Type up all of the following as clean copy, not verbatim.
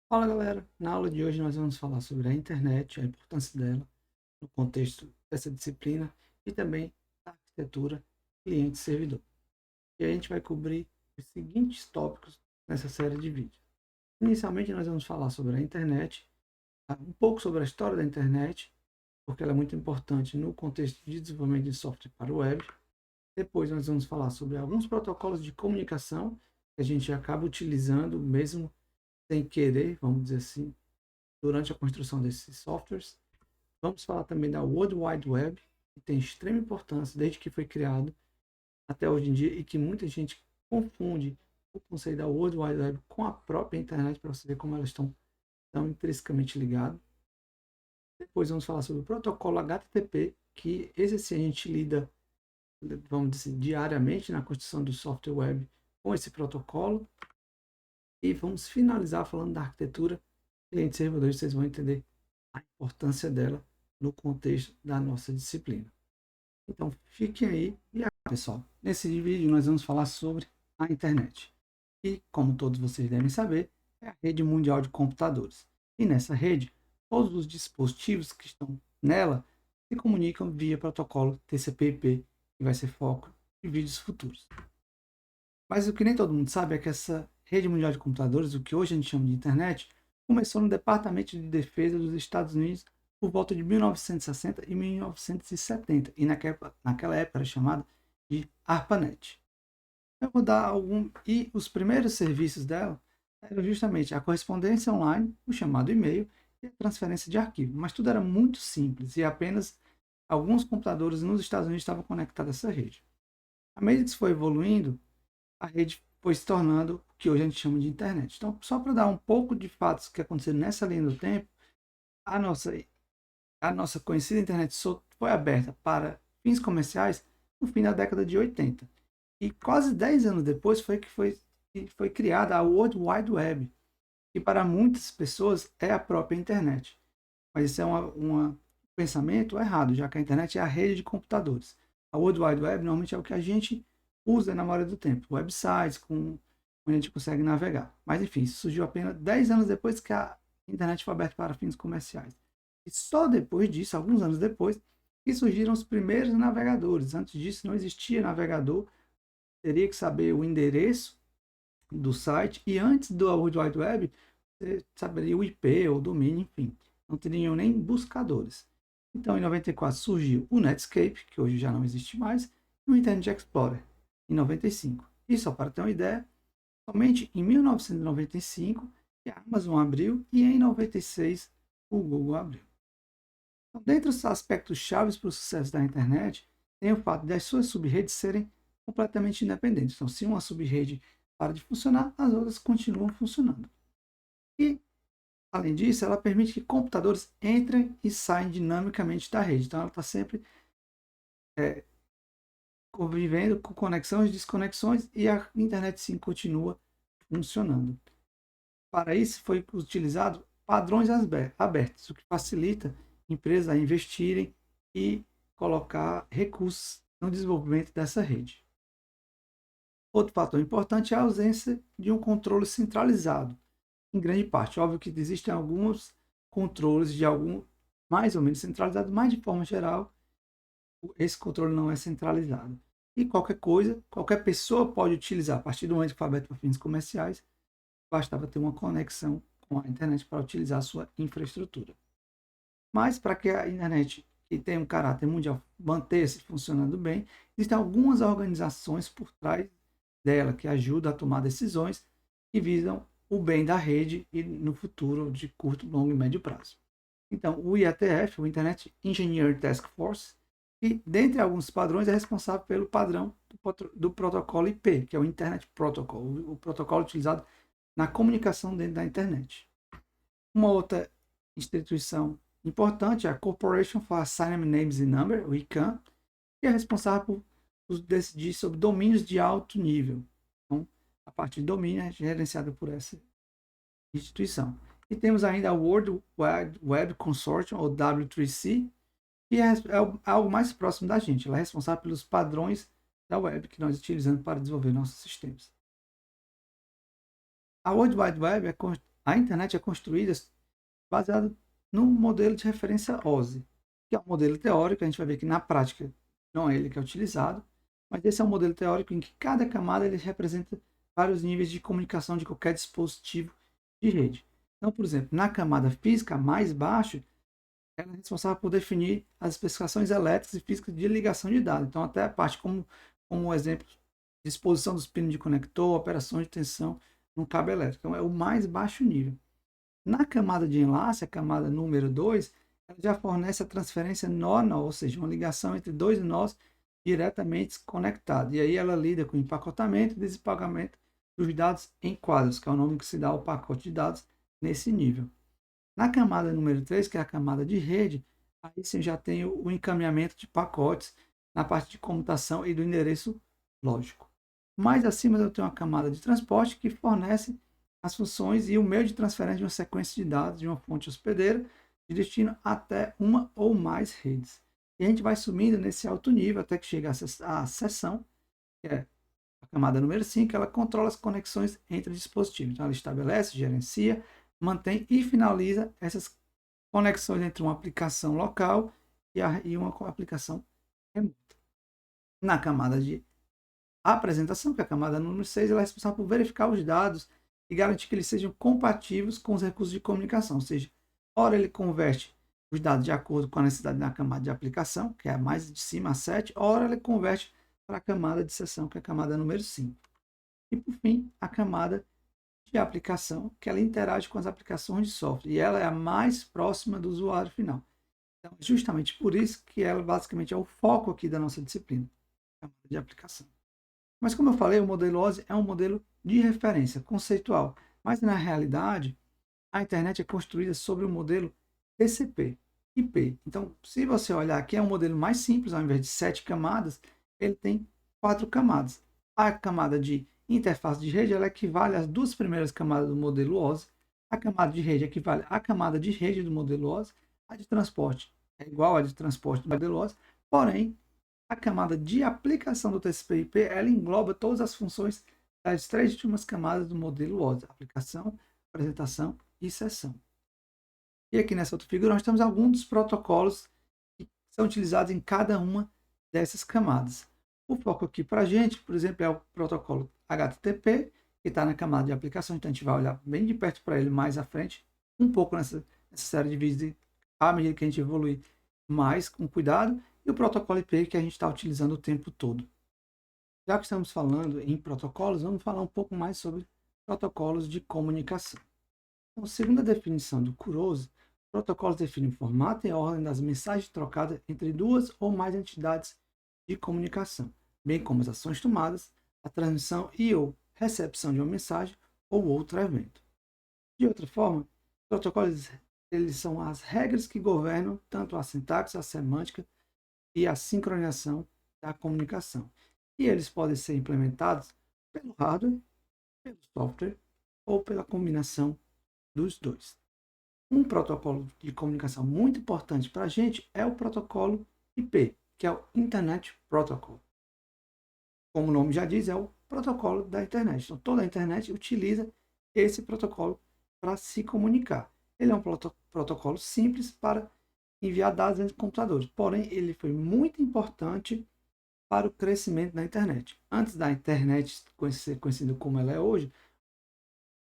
Fala galera, na aula de hoje nós vamos falar sobre a internet, a importância dela no contexto dessa disciplina e também a arquitetura cliente-servidor. E a gente vai cobrir os seguintes tópicos nessa série de vídeos. Inicialmente nós vamos falar sobre a internet, um pouco sobre a história da internet, porque ela é muito importante no contexto de desenvolvimento de software para o web. Depois nós vamos falar sobre alguns protocolos de comunicação que a gente acaba utilizando mesmo sem querer, vamos dizer assim, durante a construção desses softwares. Vamos falar também da World Wide Web, que tem extrema importância desde que foi criado até hoje em dia e que muita gente confunde o conceito da World Wide Web com a própria internet para você ver como elas estão tão intrinsecamente ligadas. Depois vamos falar sobre o protocolo HTTP, que esse sim a gente lida, vamos dizer, diariamente na construção do software web com esse protocolo. E vamos finalizar falando da arquitetura cliente-servidor, vocês vão entender a importância dela no contexto da nossa disciplina. Então, fiquem aí e pessoal, nesse vídeo nós vamos falar sobre a internet. E, como todos vocês devem saber, é a rede mundial de computadores. E nessa rede, todos os dispositivos que estão nela se comunicam via protocolo TCP/IP, que vai ser foco de vídeos futuros. Mas o que nem todo mundo sabe é que essa rede mundial de computadores, o que hoje a gente chama de internet, começou no Departamento de Defesa dos Estados Unidos por volta de 1960 e 1970, e naquela época era chamada de ARPANET. Eu vou dar algum. E os primeiros serviços dela eram justamente a correspondência online, o chamado e-mail e a transferência de arquivo. Mas tudo era muito simples e apenas alguns computadores nos Estados Unidos estavam conectados a essa rede. À medida que isso foi evoluindo, a rede foi se tornando o que hoje a gente chama de internet. Então, só para dar um pouco de fatos que aconteceram nessa linha do tempo, a nossa, a nossa conhecida internet foi aberta para fins comerciais no fim da década de 80. E quase 10 anos depois foi criada a World Wide Web, que para muitas pessoas é a própria internet. Mas isso é um pensamento errado, já que a internet é a rede de computadores. A World Wide Web normalmente é o que a gente usa na maioria do tempo, websites onde a gente consegue navegar. Mas enfim, isso surgiu apenas 10 anos depois que a internet foi aberta para fins comerciais. E só depois disso, alguns anos depois, que surgiram os primeiros navegadores. Antes disso não existia navegador, teria que saber o endereço do site e antes do World Wide Web, você saberia o IP ou o domínio, enfim. Não teriam nem buscadores. Então, em 94 surgiu o Netscape, que hoje já não existe mais, e o Internet Explorer, em 95. E só para ter uma ideia, somente em 1995 que a Amazon abriu e em 96 o Google abriu. Então, dentre os aspectos chaves para o sucesso da internet, tem o fato das suas subredes serem completamente independentes. Então, se uma subrede para de funcionar, as outras continuam funcionando. E, além disso, ela permite que computadores entrem e saem dinamicamente da rede. Então, ela está sempre convivendo com conexões e desconexões e a internet sim continua funcionando. Para isso, foi utilizado padrões abertos, o que facilita empresas a investirem e colocar recursos no desenvolvimento dessa rede. Outro fator importante é a ausência de um controle centralizado, em grande parte. Óbvio que existem alguns controles de algum mais ou menos centralizados, mas de forma geral, esse controle não é centralizado. E qualquer coisa, qualquer pessoa pode utilizar, a partir do momento que for aberto para fins comerciais, bastava ter uma conexão com a internet para utilizar a sua infraestrutura. Mas para que a internet, que tem um caráter mundial, manter-se funcionando bem, existem algumas organizações por trás dela que ajudam a tomar decisões que visam o bem da rede e no futuro de curto, longo e médio prazo. Então, o IETF, o Internet Engineering Task Force, que, dentre alguns padrões, é responsável pelo padrão do protocolo IP, que é o Internet Protocol, o protocolo utilizado na comunicação dentro da internet. Uma outra instituição importante é a Corporation for Assignment Names and Number, o ICANN, que é responsável por decidir sobre domínios de alto nível. Então, a parte de domínio é gerenciada por essa instituição. E temos ainda a World Wide Web Consortium, ou W3C, que é algo mais próximo da gente. Ela é responsável pelos padrões da web que nós utilizamos para desenvolver nossos sistemas. A World Wide Web a internet é construída baseada no modelo de referência OSI, que é um modelo teórico. A gente vai ver que na prática não é ele que é utilizado, mas esse é um modelo teórico em que cada camada ele representa vários níveis de comunicação de qualquer dispositivo de rede. Então, por exemplo, na camada física mais baixa, ela é responsável por definir as especificações elétricas e físicas de ligação de dados. Então, até a parte como exemplo, disposição dos pinos de conector, operações de tensão no cabo elétrico. Então, é o mais baixo nível. Na camada de enlace, a camada número 2, ela já fornece a transferência nó-nó, ou seja, uma ligação entre dois nós diretamente conectados. E aí ela lida com empacotamento e desempacotamento dos dados em quadros, que é o nome que se dá ao pacote de dados nesse nível. Na camada número 3, que é a camada de rede, aí sim já tem o encaminhamento de pacotes na parte de comutação e do endereço lógico. Mais acima eu tenho uma camada de transporte que fornece as funções e o meio de transferência de uma sequência de dados de uma fonte hospedeira de destino até uma ou mais redes. E a gente vai subindo nesse alto nível até que chega à seção, que é a camada número 5, ela controla as conexões entre dispositivos. Então, ela estabelece, gerencia, mantém e finaliza essas conexões entre uma aplicação local e uma aplicação remota. Na camada de apresentação, que é a camada número 6, ela é responsável por verificar os dados e garantir que eles sejam compatíveis com os recursos de comunicação. Ou seja, ora ele converte os dados de acordo com a necessidade da camada de aplicação, que é a mais de cima, a 7, ora ele converte para a camada de sessão, que é a camada número 5. E, por fim, a camada de aplicação, que ela interage com as aplicações de software, e ela é a mais próxima do usuário final. Então, justamente por isso que ela basicamente é o foco aqui da nossa disciplina, a camada de aplicação. Mas, como eu falei, o modelo OSI é um modelo de referência conceitual, mas na realidade a internet é construída sobre o modelo TCP/IP. Então, se você olhar aqui, é um modelo mais simples. Ao invés de 7 camadas, ele tem 4 camadas. A camada de interface de rede ela equivale às duas primeiras camadas do modelo OSI. A camada de rede equivale à camada de rede do modelo OSI. A de transporte é igual à de transporte do modelo OSI, porém, a camada de aplicação do TCP/IP ela engloba todas as funções das 3 últimas camadas do modelo OSI: aplicação, apresentação e sessão. E aqui nessa outra figura nós temos alguns dos protocolos que são utilizados em cada uma dessas camadas. O foco aqui para a gente, por exemplo, é o protocolo HTTP, que está na camada de aplicação, então a gente vai olhar bem de perto para ele mais à frente, um pouco nessa série de vídeos, à medida que a gente evolui mais com cuidado, e o protocolo IP que a gente está utilizando o tempo todo. Já que estamos falando em protocolos, vamos falar um pouco mais sobre protocolos de comunicação. Então, segundo a definição do Kurosa, protocolos definem o formato e a ordem das mensagens trocadas entre duas ou mais entidades de comunicação, bem como as ações tomadas, a transmissão e ou recepção de uma mensagem ou outro evento. De outra forma, protocolos eles são as regras que governam tanto a sintaxe, a semântica e a sincronização da comunicação. E eles podem ser implementados pelo hardware, pelo software ou pela combinação dos dois. Um protocolo de comunicação muito importante para a gente é o protocolo IP, que é o Internet Protocol. Como o nome já diz, é o protocolo da internet. Então, toda a internet utiliza esse protocolo para se comunicar. Ele é um protocolo simples para enviar dados entre computadores, porém, ele foi muito importante para o crescimento da internet. Antes da internet ser conhecida como ela é hoje,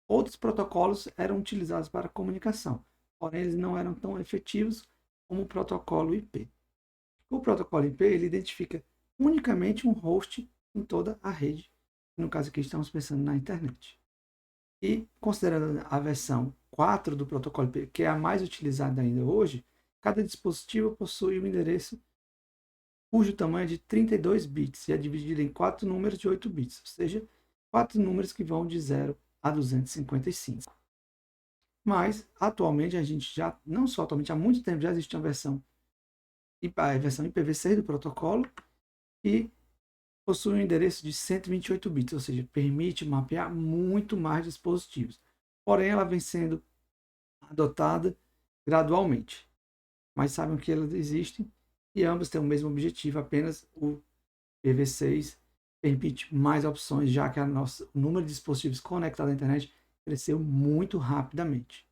outros protocolos eram utilizados para comunicação, porém eles não eram tão efetivos como o protocolo IP. O protocolo IP ele identifica unicamente um host em toda a rede. No caso aqui estamos pensando na internet. E considerando a versão 4 do protocolo IP, que é a mais utilizada ainda hoje, cada dispositivo possui um endereço cujo tamanho é de 32 bits e é dividido em 4 números de 8 bits, ou seja, 4 números que vão de 0 a 255. Mas, atualmente, a gente já, não só atualmente, há muito tempo já existe uma versão IPv6 do protocolo e possui um endereço de 128 bits, ou seja, permite mapear muito mais dispositivos. Porém, ela vem sendo adotada gradualmente. Mas sabem que elas existem e ambas têm o mesmo objetivo, apenas o IPv6 permite mais opções, já que o número de dispositivos conectados à internet cresceu muito rapidamente.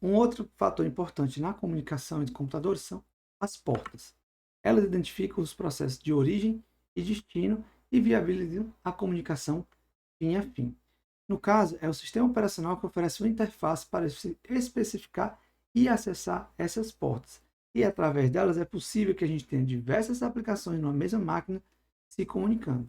Um outro fator importante na comunicação entre computadores são as portas. Elas identificam os processos de origem e destino e viabilizam a comunicação fim a fim. No caso, é o sistema operacional que oferece uma interface para especificar e acessar essas portas. E através delas é possível que a gente tenha diversas aplicações numa mesma máquina se comunicando,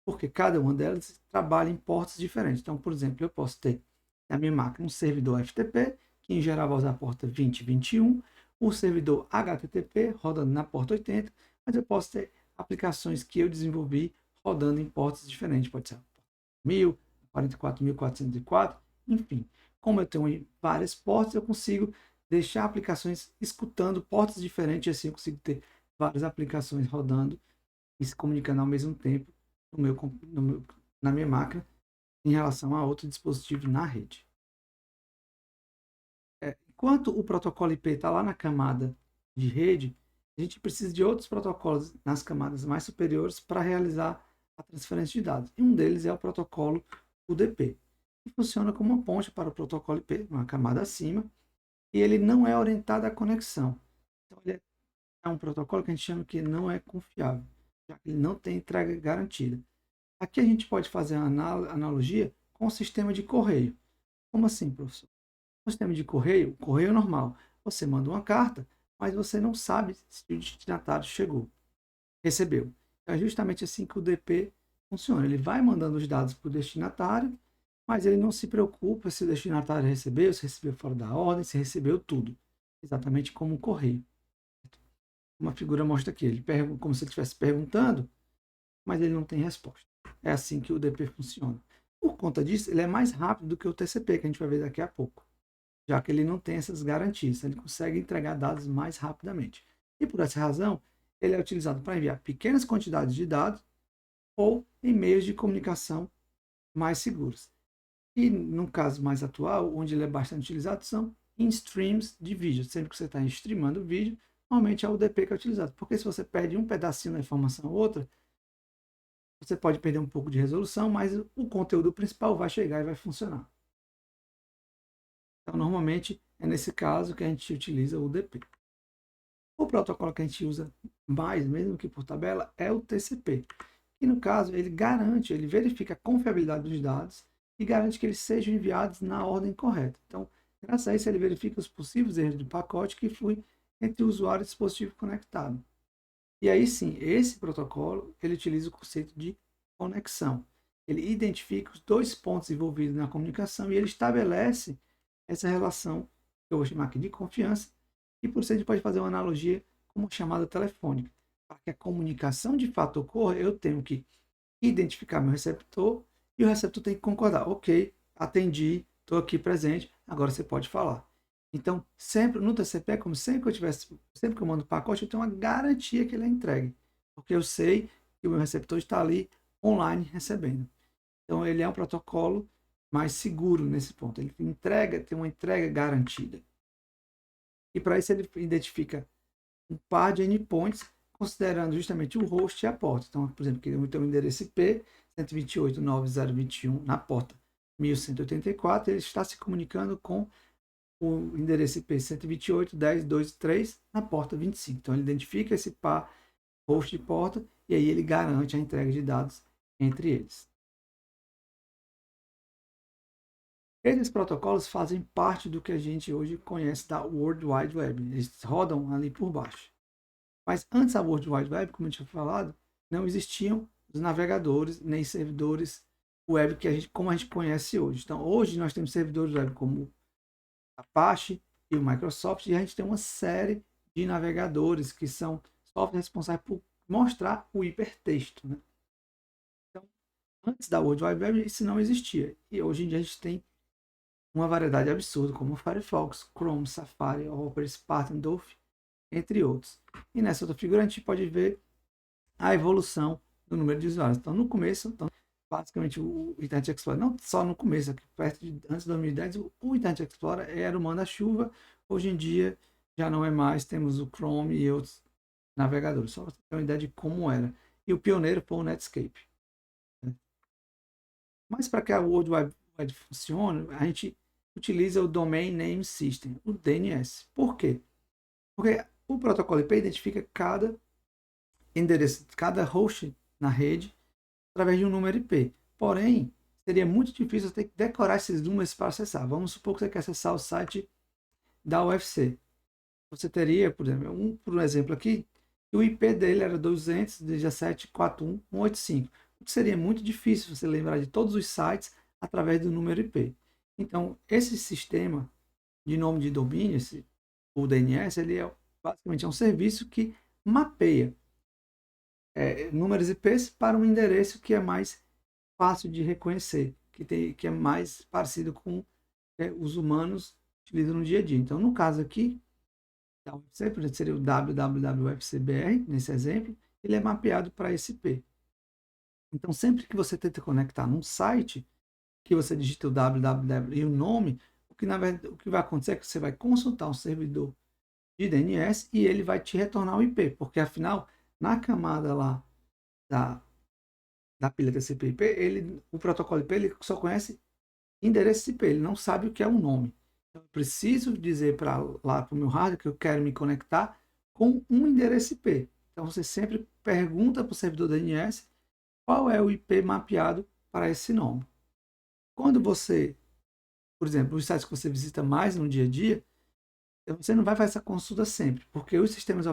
porque cada uma delas trabalha em portas diferentes. Então, por exemplo, eu posso ter na minha máquina um servidor FTP, que em geral vai usar a porta 2021, um servidor HTTP rodando na porta 80, mas eu posso ter aplicações que eu desenvolvi rodando em portas diferentes, pode ser 1000, 44.404, enfim. Como eu tenho várias portas, eu consigo deixar aplicações escutando portas diferentes, e assim eu consigo ter várias aplicações rodando e se comunicando ao mesmo tempo na minha máquina em relação a outro dispositivo na rede. Enquanto o protocolo IP está lá na camada de rede, a gente precisa de outros protocolos nas camadas mais superiores para realizar a transferência de dados. E um deles é o protocolo UDP, que funciona como uma ponte para o protocolo IP, uma camada acima, e ele não é orientado à conexão. Então, ele é um protocolo que a gente chama que não é confiável, já que ele não tem entrega garantida. Aqui a gente pode fazer uma analogia com o sistema de correio. Como assim, professor? No sistema de correio, correio normal, você manda uma carta, mas você não sabe se o destinatário recebeu. Então, é justamente assim que o DP funciona. Ele vai mandando os dados para o destinatário, mas ele não se preocupa se o destinatário recebeu, se recebeu fora da ordem, se recebeu tudo. Exatamente como o correio. Uma figura mostra aqui, ele pergunta como se ele estivesse perguntando, mas ele não tem resposta. É assim que o DP funciona. Por conta disso, ele é mais rápido do que o TCP, que a gente vai ver daqui a pouco, já que ele não tem essas garantias, ele consegue entregar dados mais rapidamente. E por essa razão, ele é utilizado para enviar pequenas quantidades de dados ou em meios de comunicação mais seguros. E no caso mais atual, onde ele é bastante utilizado, são em streams de vídeo. Sempre que você está streamando vídeo, normalmente é o UDP que é utilizado. Porque se você perde um pedacinho da informação ou outra, você pode perder um pouco de resolução, mas o conteúdo principal vai chegar e vai funcionar. Então, normalmente, é nesse caso que a gente utiliza o UDP. O protocolo que a gente usa mais, mesmo que por tabela, é o TCP. E no caso, ele garante, ele verifica a confiabilidade dos dados e garante que eles sejam enviados na ordem correta. Então, graças a isso, ele verifica os possíveis erros do pacote que flui entre o usuário e o dispositivo conectado. E aí sim, esse protocolo, ele utiliza o conceito de conexão. Ele identifica os dois pontos envolvidos na comunicação e ele estabelece essa relação, que eu vou chamar aqui de confiança, e por isso a gente pode fazer uma analogia com uma chamada telefônica. Para que a comunicação de fato ocorra, eu tenho que identificar meu receptor e o receptor tem que concordar. Ok, atendi, estou aqui presente, agora você pode falar. Então, sempre no TCP, como sempre que eu mando pacote, eu tenho uma garantia que ele é entregue, porque eu sei que o meu receptor está ali online recebendo. Então, ele é um protocolo mais seguro nesse ponto. Ele tem uma entrega garantida. E para isso ele identifica um par de endpoints, considerando justamente o host e a porta. Então, por exemplo, que eu tenho um endereço IP 128.9021 na porta 1184, ele está se comunicando com o endereço IP 128.10.2.3 na porta 25. Então, ele identifica esse par host e porta e aí ele garante a entrega de dados entre eles. Esses protocolos fazem parte do que a gente hoje conhece da World Wide Web. Eles rodam ali por baixo. Mas antes da World Wide Web, como eu tinha falado, não existiam os navegadores nem servidores web como a gente conhece hoje. Então, hoje nós temos servidores web como Apache e o Microsoft, e a gente tem uma série de navegadores que são softwares responsáveis por mostrar o hipertexto. Né? Então, antes da World Wide Web, isso não existia. E hoje em dia a gente tem uma variedade absurda, como o Firefox, Chrome, Safari, Opera, Spartan, Dolphin, entre outros. E nessa outra figura a gente pode ver a evolução do número de usuários. Então, no começo, basicamente o Internet Explorer, não só no começo, antes de 2010, o Internet Explorer era o manda-chuva. Hoje em dia já não é mais, temos o Chrome e outros navegadores, só para você ter uma ideia de como era. E o pioneiro foi o Netscape. Mas para que a World Wide Web funcione, a gente utiliza o Domain Name System, o DNS. Por quê? Porque o protocolo IP identifica cada endereço, cada host na rede através de um número IP. Porém, seria muito difícil você ter que decorar esses números para acessar. Vamos supor que você quer acessar o site da UFC. Você teria, por exemplo aqui, o IP dele era 217.41.185. O que seria muito difícil você lembrar de todos os sites através do número IP. Então, esse sistema de nome de domínio, o DNS, ele é basicamente um serviço que mapeia números IPs para um endereço que é mais fácil de reconhecer, que é mais parecido com os humanos utilizam no dia a dia. Então, no caso aqui, da UFC, por exemplo, seria o www.ufcbr, nesse exemplo, ele é mapeado para esse IP. Então, sempre que você tenta conectar num site, que você digita o www e o nome, o que vai acontecer é que você vai consultar um servidor de DNS e ele vai te retornar o IP, porque afinal, na camada lá da pilha TCP/IP, o protocolo IP ele só conhece endereço IP, ele não sabe o que é um nome. Então, eu preciso dizer lá para o meu hardware que eu quero me conectar com um endereço IP. Então, você sempre pergunta para o servidor DNS qual é o IP mapeado para esse nome. Quando você, por exemplo, os sites que você visita mais no dia a dia, você não vai fazer essa consulta sempre, porque os sistemas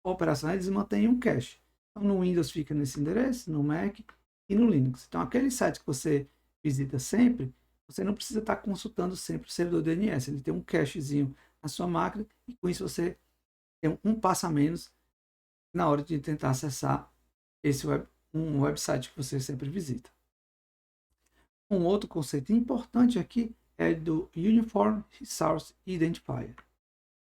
operacionais eles mantêm um cache. Então, no Windows fica nesse endereço, no Mac e no Linux. Então, aquele site que você visita sempre, você não precisa estar consultando sempre o servidor DNS. Ele tem um cachezinho na sua máquina e com isso você tem um passo a menos na hora de tentar acessar um website que você sempre visita. Um outro conceito importante aqui é do Uniform Resource Identifier.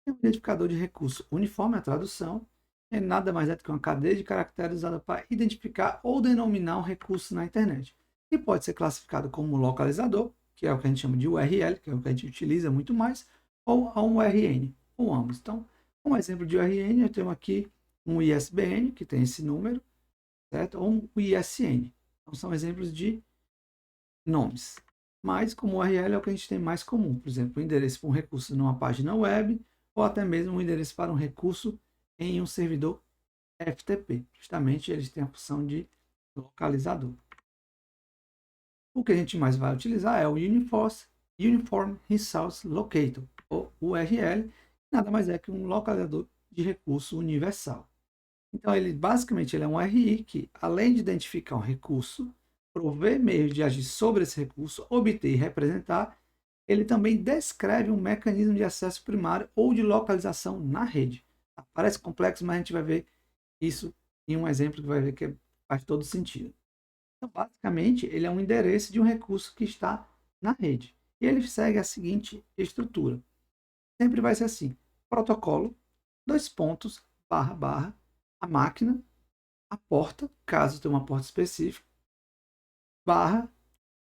É um identificador de recurso uniforme, a tradução, é nada mais é do que uma cadeia de caracteres usada para identificar ou denominar um recurso na internet. E pode ser classificado como localizador, que é o que a gente chama de URL, que é o que a gente utiliza muito mais, ou a um URN, ou ambos. Então, como exemplo de URN, eu tenho aqui um ISBN, que tem esse número, certo? Ou um ISN. Então, são exemplos de nomes. Mas, como URL é o que a gente tem mais comum. Por exemplo, o endereço para um recurso numa página web, ou até mesmo um endereço para um recurso em um servidor FTP. Justamente eles têm a função de localizador. O que a gente mais vai utilizar é o Uniform Resource Locator, ou URL, nada mais é que um localizador de recurso universal. Então, ele basicamente ele é um RI que, além de identificar um recurso, prover meios de agir sobre esse recurso, obter e representar, ele também descreve um mecanismo de acesso primário ou de localização na rede. Parece complexo, mas a gente vai ver isso em um exemplo que vai ver que faz todo sentido. Então, basicamente, ele é um endereço de um recurso que está na rede. E ele segue a seguinte estrutura. Sempre vai ser assim: protocolo, dois pontos, barra, barra, a máquina, a porta, caso tenha uma porta específica, barra.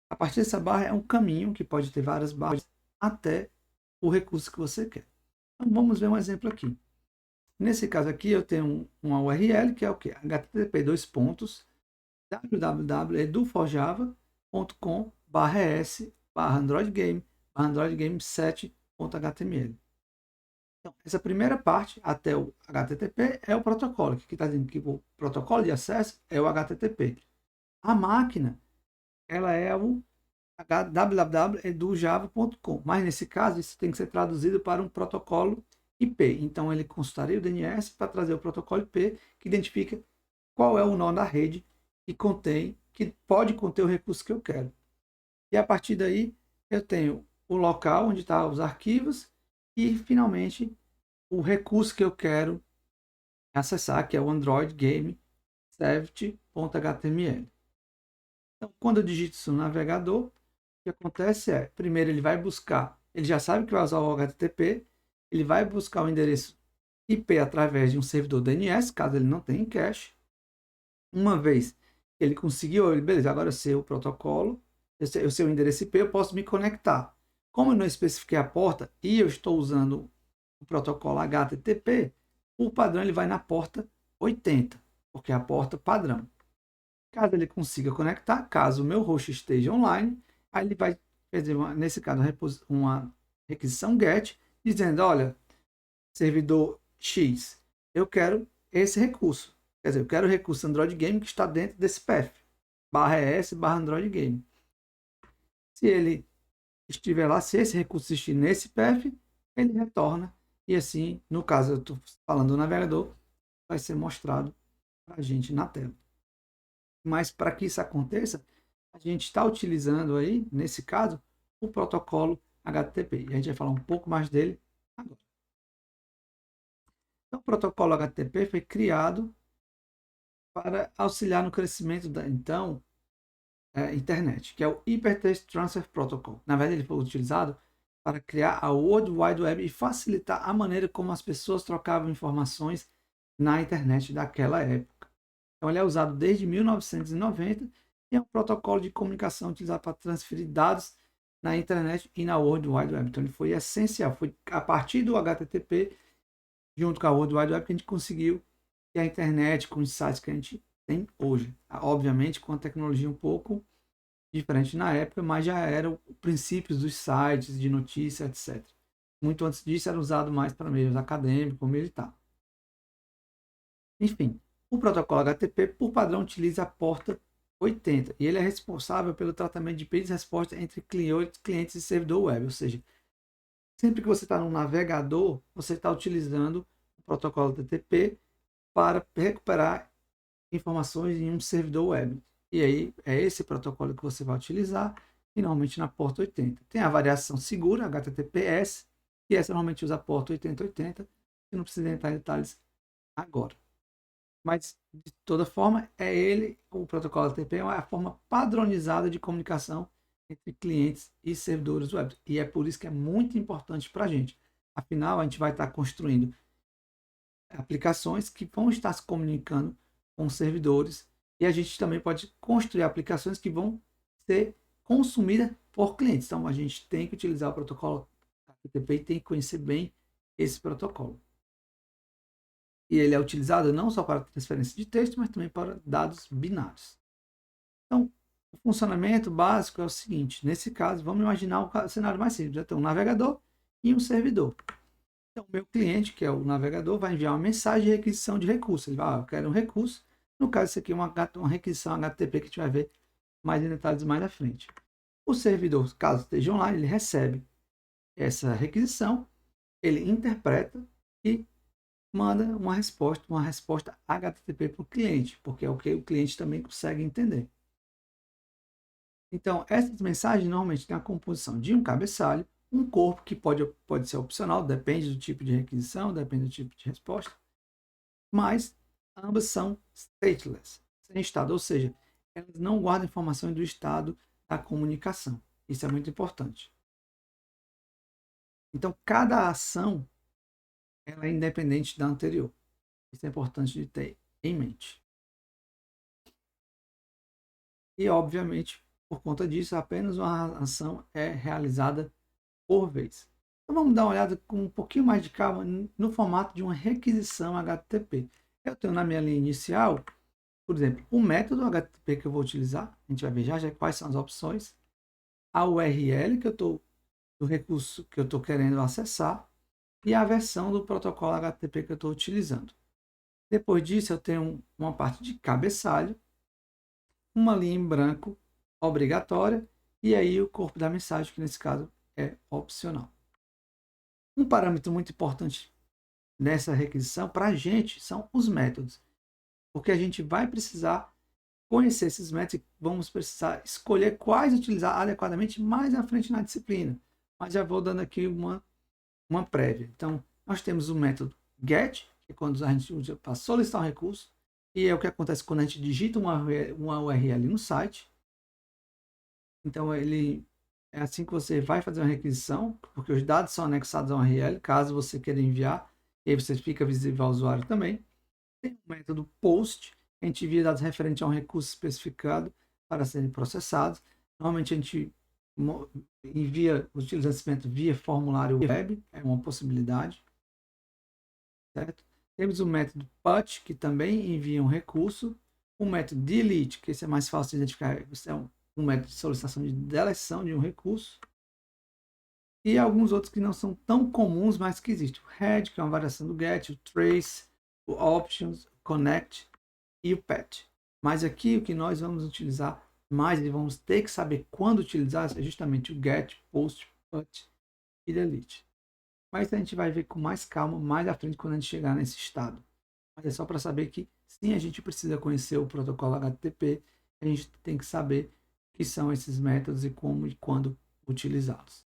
A partir dessa barra é um caminho que pode ter várias barras até o recurso que você quer. Então, vamos ver um exemplo aqui. Nesse caso aqui, eu tenho uma URL que é o quê? http www.edufojava.com/s/androidgame/androidgame7.html. Então, essa primeira parte, até o HTTP, é o protocolo. Aqui está dizendo que o protocolo de acesso é o HTTP. A máquina, ela é o www.edujava.com. Mas nesse caso, isso tem que ser traduzido para um protocolo IP. Então, ele consultaria o DNS para trazer o protocolo IP que identifica qual é o nó da rede que pode conter o recurso que eu quero. E a partir daí, eu tenho o local onde estão os arquivos e, finalmente, o recurso que eu quero acessar, que é o Android Game Safety.html. Então, quando eu digito isso no navegador, o que acontece é, primeiro ele vai buscar, ele já sabe que vai usar o HTTP, ele vai buscar o endereço IP através de um servidor DNS, caso ele não tenha cache. Uma vez que ele conseguiu, beleza, agora eu sei o protocolo, eu sei o endereço IP, eu posso me conectar. Como eu não especifiquei a porta e eu estou usando o protocolo HTTP, o padrão ele vai na porta 80, porque é a porta padrão. O Caso ele consiga conectar, caso o meu host esteja online, aí ele vai fazer, nesse caso, uma requisição GET, dizendo, olha, servidor X, eu quero esse recurso. Quer dizer, eu quero o recurso Android Game que está dentro desse path, /es/Android Game. Se ele estiver lá, se esse recurso existir nesse path, ele retorna. E assim, no caso, eu estou falando do navegador, vai ser mostrado para a gente na tela. Mas para que isso aconteça, a gente está utilizando aí, nesse caso, o protocolo HTTP. E a gente vai falar um pouco mais dele agora. Então, o protocolo HTTP foi criado para auxiliar no crescimento da internet, que é o Hypertext Transfer Protocol. Na verdade, ele foi utilizado para criar a World Wide Web e facilitar a maneira como as pessoas trocavam informações na internet daquela época. Então, ele é usado desde 1990 e é um protocolo de comunicação utilizado para transferir dados na internet e na World Wide Web. Então, ele foi essencial. Foi a partir do HTTP, junto com a World Wide Web, que a gente conseguiu ter a internet com os sites que a gente tem hoje. Obviamente, com a tecnologia um pouco diferente na época, mas já eram princípios dos sites, de notícia, etc. Muito antes disso, era usado mais para meios acadêmicos, militar. Enfim, o protocolo HTTP, por padrão, utiliza a porta 80 e ele é responsável pelo tratamento de pedidos e respostas entre clientes e servidor web. Ou seja, sempre que você está no navegador, você está utilizando o protocolo HTTP para recuperar informações em um servidor web. E aí é esse protocolo que você vai utilizar, e normalmente na porta 80. Tem a variação segura, HTTPS, e essa normalmente usa a porta 8080, que não precisa entrar em detalhes agora. Mas, de toda forma, o protocolo HTTP é a forma padronizada de comunicação entre clientes e servidores web. E é por isso que é muito importante para a gente. Afinal, a gente vai estar construindo aplicações que vão estar se comunicando com servidores e a gente também pode construir aplicações que vão ser consumidas por clientes. Então, a gente tem que utilizar o protocolo HTTP e tem que conhecer bem esse protocolo. E ele é utilizado não só para transferência de texto, mas também para dados binários. Então, o funcionamento básico é o seguinte. Nesse caso, vamos imaginar o cenário mais simples. Tem um navegador e um servidor. Então, o meu cliente, que é o navegador, vai enviar uma mensagem de requisição de recurso. Ele vai, eu quero um recurso. No caso, isso aqui é uma requisição HTTP que a gente vai ver mais em detalhes mais à frente. O servidor, caso esteja online, ele recebe essa requisição, ele interpreta e manda uma resposta HTTP para o cliente, porque é o que o cliente também consegue entender. Então, essas mensagens normalmente têm a composição de um cabeçalho, um corpo que pode ser opcional, depende do tipo de requisição, depende do tipo de resposta, mas ambas são stateless, sem estado, ou seja, elas não guardam informações do estado da comunicação. Isso é muito importante. Então, cada ação ela é independente da anterior. Isso é importante de ter em mente. E, obviamente, por conta disso, apenas uma ação é realizada por vez. Então, vamos dar uma olhada com um pouquinho mais de calma no formato de uma requisição HTTP. Eu tenho na minha linha inicial, por exemplo, o método HTTP que eu vou utilizar. A gente vai ver já quais são as opções. A URL do recurso que eu estou querendo acessar e a versão do protocolo HTTP que eu estou utilizando. Depois disso, eu tenho uma parte de cabeçalho, uma linha em branco obrigatória e aí o corpo da mensagem, que nesse caso é opcional. Um parâmetro muito importante nessa requisição para a gente são os métodos, porque a gente vai precisar conhecer esses métodos e vamos precisar escolher quais utilizar adequadamente mais à frente na disciplina. Mas já vou dando aqui uma prévia. Então, nós temos o método GET, que é quando a gente usa para solicitar um recurso, e é o que acontece quando a gente digita uma URL no site. Então, ele é assim que você vai fazer uma requisição, porque os dados são anexados a uma URL, caso você queira enviar, e aí você fica visível ao usuário também. Tem o método POST, a gente envia dados referentes a um recurso especificado para serem processados. Normalmente a gente envia utilizando esse método via formulário web, é uma possibilidade. Certo? Temos o método PUT, que também envia um recurso o método delete, que esse é mais fácil de identificar, esse é um método de solicitação de deleção de um recurso, e alguns outros que não são tão comuns, mas que existem. O head, que é uma variação do get, o trace, o options, o connect e o patch. Mas aqui o que nós vamos utilizar mais e vamos ter que saber quando utilizar é justamente o get, post, put e delete. Mas a gente vai ver com mais calma mais à frente quando a gente chegar nesse estado. Mas é só para saber que sim, a gente precisa conhecer o protocolo HTTP, a gente tem que saber o que são esses métodos e como e quando utilizá-los.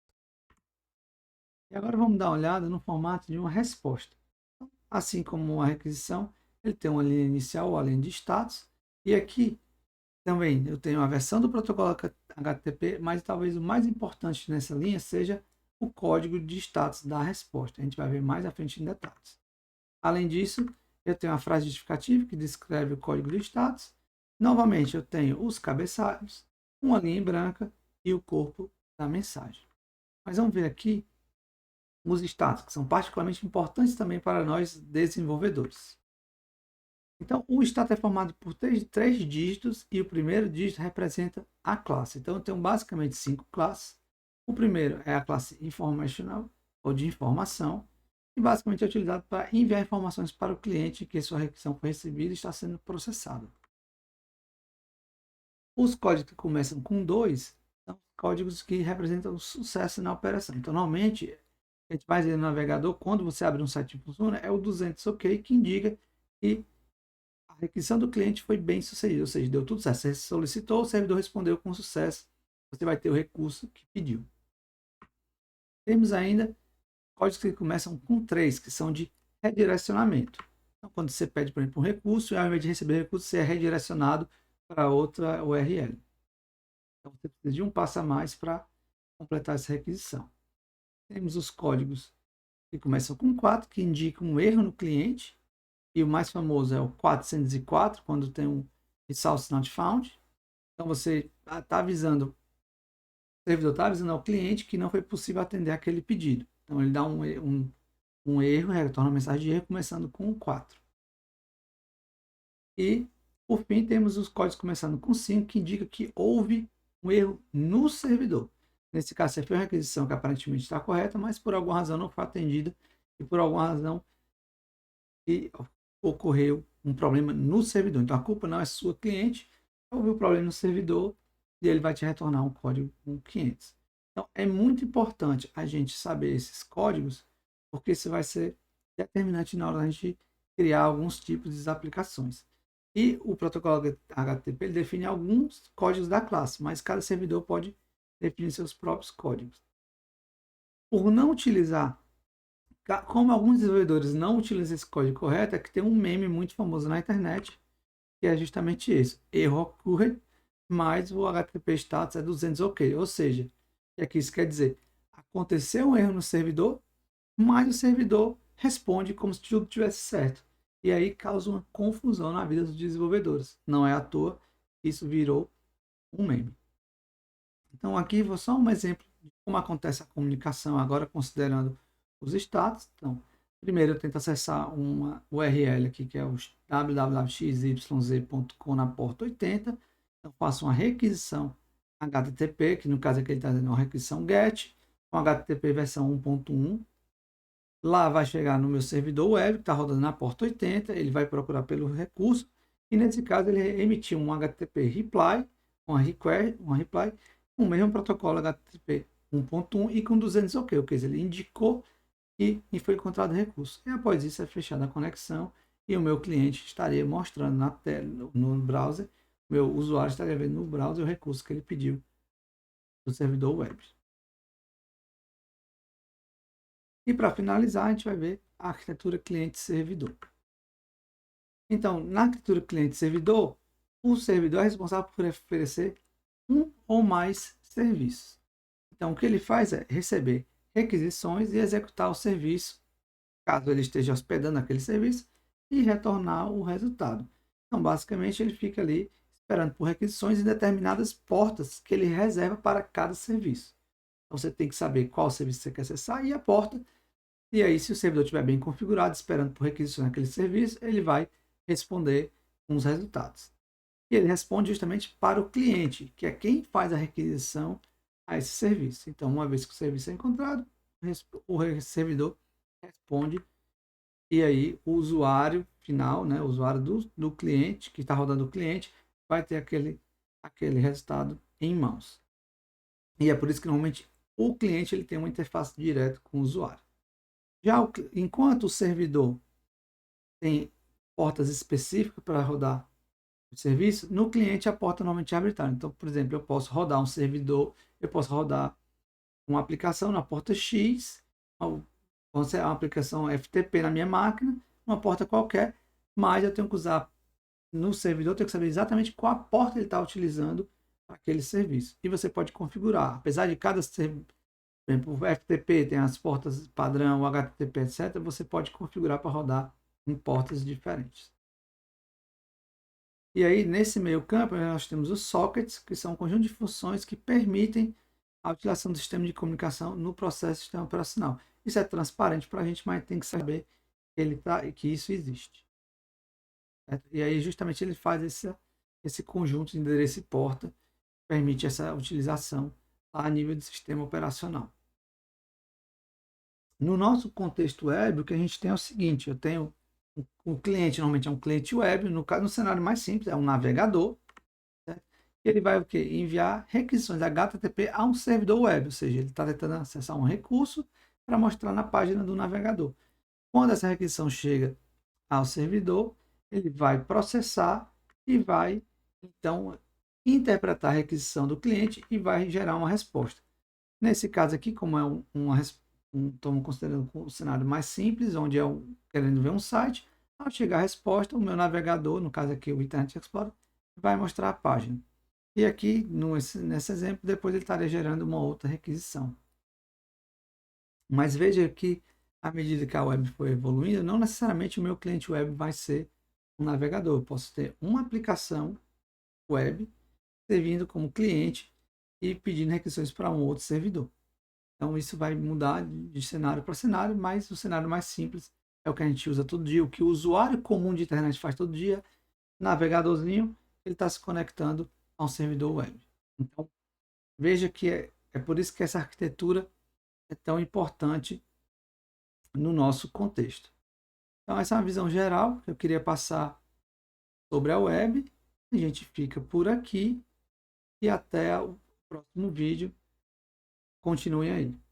E agora vamos dar uma olhada no formato de uma resposta. Então, assim como a requisição, ele tem uma linha inicial ou a linha de status, e aqui também eu tenho a versão do protocolo HTTP, mas talvez o mais importante nessa linha seja o código de status da resposta. A gente vai ver mais à frente em detalhes. Além disso, eu tenho a frase justificativa que descreve o código de status. Novamente, eu tenho os cabeçalhos, uma linha em branca e o corpo da mensagem. Mas vamos ver aqui os status, que são particularmente importantes também para nós desenvolvedores. Então, o status é formado por três dígitos e o primeiro dígito representa a classe. Então, eu tenho basicamente 5 classes. O primeiro é a classe informational, ou de informação, e basicamente é utilizado para enviar informações para o cliente que sua requisição foi recebida e está sendo processada. Os códigos que começam com 2 são códigos que representam o sucesso na operação. Então, normalmente, a gente vai ver no navegador, quando você abre um site que funciona, é o 200 OK, que indica que a requisição do cliente foi bem sucedida, ou seja, deu tudo certo. Você solicitou, o servidor respondeu com sucesso, você vai ter o recurso que pediu. Temos ainda códigos que começam com 3, que são de redirecionamento. Então, quando você pede, por exemplo, um recurso, e ao invés de receber o recurso, você é redirecionado para outra URL. Então, você precisa de um passo a mais para completar essa requisição. Temos os códigos que começam com 4, que indicam um erro no cliente. E o mais famoso é o 404, quando tem um resource not found. Então, você está avisando, o servidor está avisando ao cliente que não foi possível atender aquele pedido. Então, ele dá um erro, retorna uma mensagem de erro, começando com 4. E, por fim, temos os códigos começando com 5, que indica que houve um erro no servidor. Nesse caso, você fez uma requisição que aparentemente está correta, mas por alguma razão não foi atendida e por alguma razão ocorreu um problema no servidor. Então, a culpa não é sua, cliente, houve um problema no servidor e ele vai te retornar um código com 500. Então, é muito importante a gente saber esses códigos, porque isso vai ser determinante na hora da gente criar alguns tipos de aplicações. E o protocolo HTTP ele define alguns códigos da classe, mas cada servidor pode definir seus próprios códigos. Por não utilizar, como alguns desenvolvedores não utilizam esse código correto, é que tem um meme muito famoso na internet, que é justamente esse: erro occurred, mas o HTTP status é 200 OK. Ou seja, o que é que isso quer dizer? Aconteceu um erro no servidor, mas o servidor responde como se tudo tivesse certo. E aí causa uma confusão na vida dos desenvolvedores. Não é à toa que isso virou um meme. Então aqui vou só um exemplo de como acontece a comunicação agora considerando os status. Então, primeiro eu tento acessar uma URL aqui que é o www.xyz.com na porta 80. Então faço uma requisição HTTP, que no caso aqui ele está dando uma requisição GET, com HTTP versão 1.1. Lá vai chegar no meu servidor web, que está rodando na porta 80, ele vai procurar pelo recurso, e nesse caso ele emitiu um HTTP reply, uma reply, com o mesmo protocolo HTTP 1.1 e com 200 OK, ou seja, ele indicou que foi encontrado recurso. E após isso é fechada a conexão e o meu cliente estaria mostrando na tela, no browser, o meu usuário estaria vendo no browser o recurso que ele pediu do servidor web. E para finalizar, a gente vai ver a arquitetura cliente-servidor. Então, na arquitetura cliente-servidor, o servidor é responsável por oferecer um ou mais serviços. Então, o que ele faz é receber requisições e executar o serviço, caso ele esteja hospedando aquele serviço, e retornar o resultado. Então, basicamente, ele fica ali esperando por requisições em determinadas portas que ele reserva para cada serviço. Então, você tem que saber qual serviço você quer acessar e a porta. E aí, se o servidor estiver bem configurado, esperando por requisições naquele serviço, ele vai responder com os resultados. E ele responde justamente para o cliente, que é quem faz a requisição a esse serviço. Então, uma vez que o serviço é encontrado, o servidor responde e aí o usuário final, né, o usuário do cliente, que está rodando o cliente, vai ter aquele resultado em mãos. E é por isso que normalmente o cliente ele tem uma interface direta com o usuário. Já enquanto o servidor tem portas específicas para rodar o serviço, no cliente a porta normalmente é habilitada. Então, por exemplo, eu posso rodar um servidor, eu posso rodar uma aplicação na porta X, pode ser uma aplicação FTP na minha máquina, uma porta qualquer, mas eu tenho que usar no servidor, eu tenho que saber exatamente qual a porta ele está utilizando para aquele serviço. E você pode configurar, apesar de cada servidor, por exemplo, o FTP tem as portas padrão, o HTTP, etc., você pode configurar para rodar em portas diferentes. E aí, nesse meio campo, nós temos os sockets, que são um conjunto de funções que permitem a utilização do sistema de comunicação no processo do sistema operacional. Isso é transparente para a gente, mas tem que saber que isso existe. Certo? E aí, justamente, ele faz esse conjunto de endereço e porta, permite essa utilização a nível de sistema operacional. No nosso contexto web, o que a gente tem é o seguinte: eu tenho o cliente, normalmente é um cliente web, no cenário mais simples, é um navegador, certo? E ele vai o quê? Enviar requisições HTTP a um servidor web, ou seja, ele está tentando acessar um recurso para mostrar na página do navegador. Quando essa requisição chega ao servidor, ele vai processar e vai, então, interpretar a requisição do cliente e vai gerar uma resposta. Nesse caso aqui, como é estamos considerando um cenário mais simples, onde querendo ver um site, ao chegar a resposta, o meu navegador, no caso aqui o Internet Explorer, vai mostrar a página. E aqui, nesse exemplo, depois ele estaria gerando uma outra requisição. Mas veja que, à medida que a web for evoluindo, não necessariamente o meu cliente web vai ser um navegador. Eu posso ter uma aplicação web servindo como cliente e pedindo requisições para um outro servidor. Então, isso vai mudar de cenário para cenário, mas o cenário mais simples é o que a gente usa todo dia, o que o usuário comum de internet faz todo dia, navegadorzinho, ele está se conectando a um servidor web. Então, veja que é por isso que essa arquitetura é tão importante no nosso contexto. Então, essa é uma visão geral que eu queria passar sobre a web. A gente fica por aqui e até o próximo vídeo. Continue aí.